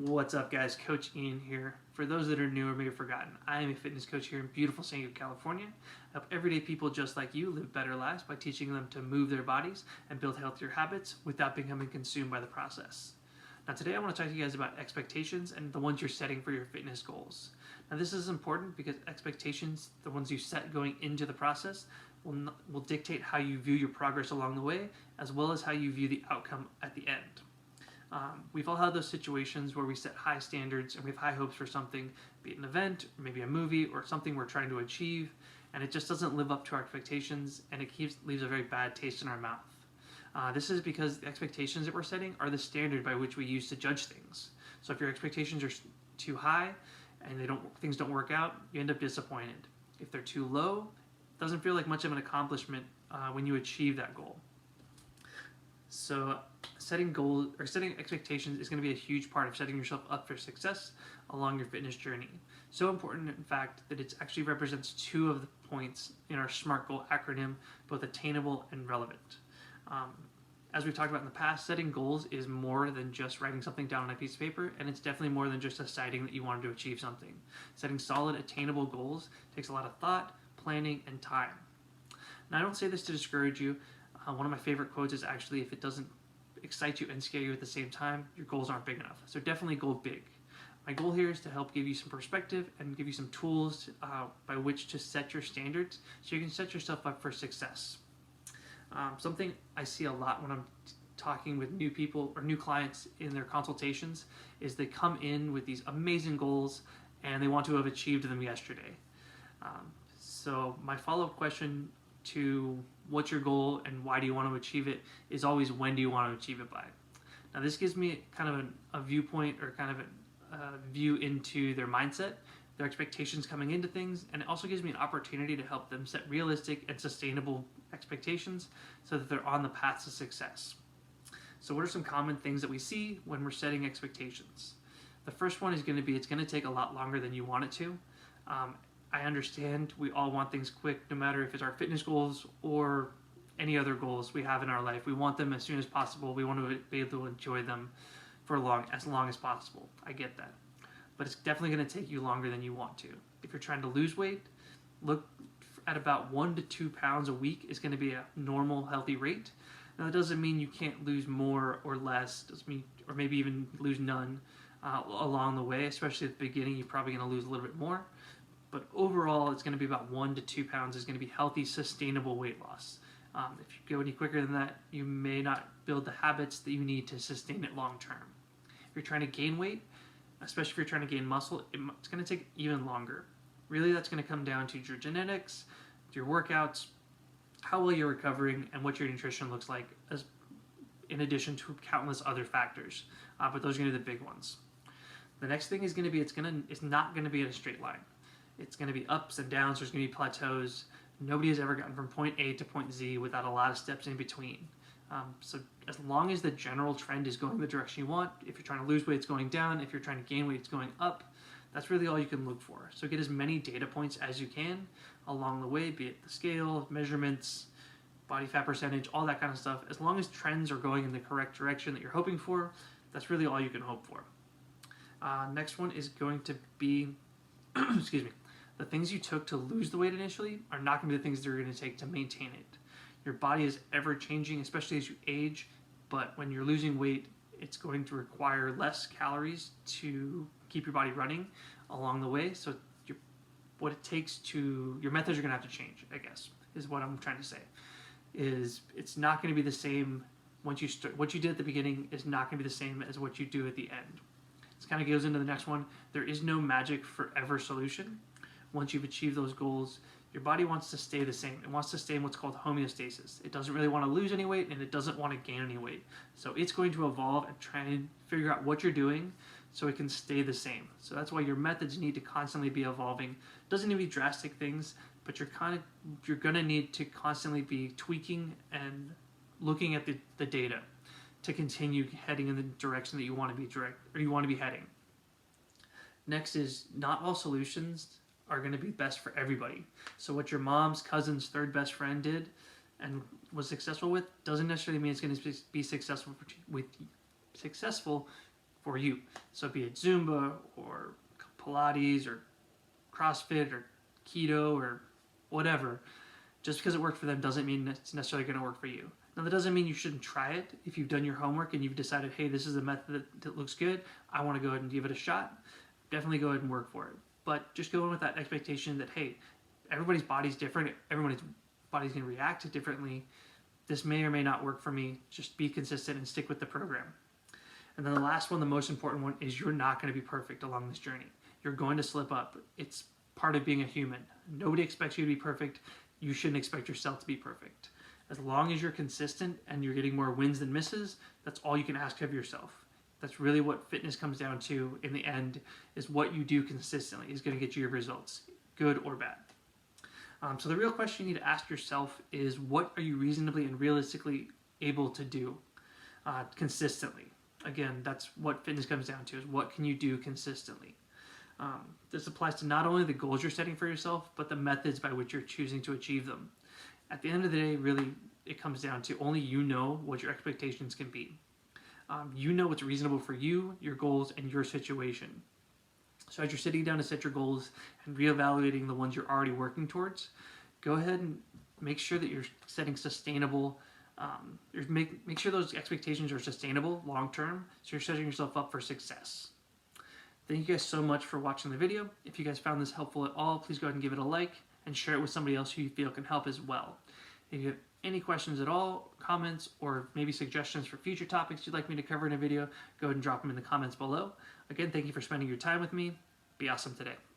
What's up, guys? Coach Ian here. For those that are new or may have forgotten, I am a fitness coach here in beautiful San Diego, California. I help everyday people just like you live better lives by teaching them to move their bodies and build healthier habits without becoming consumed by the process. Now, today I want to talk to you guys about expectations and the ones you're setting for your fitness goals. Now, this is important because expectations, the ones you set going into the process, will dictate how you view your progress along the way, as well as how you view the outcome at the end. We've all had those situations where we set high standards and we have high hopes for something, be it an event, or maybe a movie, or something we're trying to achieve, and it just doesn't live up to our expectations, and it leaves a very bad taste in our mouth. This is because the expectations that we're setting are the standard by which we use to judge things. So if your expectations are too high and things don't work out, you end up disappointed. If they're too low, it doesn't feel like much of an accomplishment when you achieve that goal. So setting goals or setting expectations is going to be a huge part of setting yourself up for success along your fitness journey. So important, in fact, that it actually represents two of the points in our SMART goal acronym, both attainable and relevant. As we've talked about in the past, setting goals is more than just writing something down on a piece of paper, and it's definitely more than just deciding that you wanted to achieve something. Setting solid, attainable goals takes a lot of thought, planning, and time. Now, I don't say this to discourage you. One of my favorite quotes is actually, if it doesn't excite you and scare you at the same time, your goals aren't big enough. So definitely goal big. My goal here is to help give you some perspective and give you some tools by which to set your standards so you can set yourself up for success. Something I see a lot when I'm talking with new people or new clients in their consultations is they come in with these amazing goals and they want to have achieved them yesterday. So my follow-up question to what's your goal and why do you want to achieve it is always, when do you want to achieve it by? Now, this gives me kind of a viewpoint or kind of a view into their mindset, their expectations coming into things, and it also gives me an opportunity to help them set realistic and sustainable expectations so that they're on the path to success. So what are some common things that we see when we're setting expectations? The first one is going to be, it's going to take a lot longer than you want it to. I understand we all want things quick, no matter if it's our fitness goals or any other goals we have in our life. We want them as soon as possible. We want to be able to enjoy them for as long as possible. I get that. But it's definitely going to take you longer than you want to. If you're trying to lose weight, look at about 1 to 2 pounds a week is going to be a normal, healthy rate. Now, that doesn't mean you can't lose more or less, or maybe even lose none along the way, especially at the beginning. You're probably going to lose a little bit more. But overall, it's going to be about 1 to 2 pounds is going to be healthy, sustainable weight loss. If you go any quicker than that, you may not build the habits that you need to sustain it long term. If you're trying to gain weight, especially if you're trying to gain muscle, it's going to take even longer. Really, that's going to come down to your genetics, your workouts, how well you're recovering, and what your nutrition looks like, in addition to countless other factors. But those are going to be the big ones. The next thing is going to be, it's not going to be in a straight line. It's going to be ups and downs. There's going to be plateaus. Nobody has ever gotten from point A to point Z without a lot of steps in between. So as long as the general trend is going the direction you want, if you're trying to lose weight, it's going down. If you're trying to gain weight, it's going up. That's really all you can look for. So get as many data points as you can along the way, be it the scale, measurements, body fat percentage, all that kind of stuff. As long as trends are going in the correct direction that you're hoping for, that's really all you can hope for. Next one is going to be, excuse me, the things you took to lose the weight initially are not going to be the things that you're going to take to maintain it. Your body is ever changing, especially as you age, but when you're losing weight, it's going to require less calories to keep your body running along the way. So your methods are going to have to change, I guess, is what I'm trying to say. It's not going to be the same once you start. What you did at the beginning is not going to be the same as what you do at the end. This kind of goes into the next one. There is no magic forever solution. Once you've achieved those goals, your body wants to stay the same. It wants to stay in what's called homeostasis. It doesn't really want to lose any weight, and it doesn't want to gain any weight. So it's going to evolve and try and figure out what you're doing so it can stay the same. So that's why your methods need to constantly be evolving. It doesn't need to be drastic things, but you're going to need to constantly be tweaking and looking at the data to continue heading in the direction that you want to be heading. Next is, not all solutions are going to be best for everybody. So what your mom's cousin's third best friend did and was successful with doesn't necessarily mean it's going to be successful for you. So be it Zumba or Pilates or CrossFit or keto or whatever. Just because it worked for them doesn't mean it's necessarily going to work for you. Now, that doesn't mean you shouldn't try it. If you've done your homework and you've decided, hey, this is a method that looks good, I want to go ahead and give it a shot, definitely go ahead and work for it. But just go in with that expectation that, hey, everybody's body's different. Everybody's body's going to react differently. This may or may not work for me. Just be consistent and stick with the program. And then the last one, the most important one, is you're not going to be perfect along this journey. You're going to slip up. It's part of being a human. Nobody expects you to be perfect. You shouldn't expect yourself to be perfect. As long as you're consistent and you're getting more wins than misses, that's all you can ask of yourself. That's really what fitness comes down to in the end, is what you do consistently is going to get you your results, good or bad. So the real question you need to ask yourself is, what are you reasonably and realistically able to do consistently? Again, that's what fitness comes down to, is what can you do consistently? This applies to not only the goals you're setting for yourself, but the methods by which you're choosing to achieve them. At the end of the day, really, it comes down to only you know what your expectations can be. You know what's reasonable for you, your goals, and your situation. So as you're sitting down to set your goals and reevaluating the ones you're already working towards, go ahead and make sure that you're setting sustainable, make sure those expectations are sustainable long term, so you're setting yourself up for success. Thank you guys so much for watching the video. If you guys found this helpful at all, please go ahead and give it a like and share it with somebody else who you feel can help as well. If you have any questions at all, comments, or maybe suggestions for future topics you'd like me to cover in a video, go ahead and drop them in the comments below. Again, thank you for spending your time with me. Be awesome today.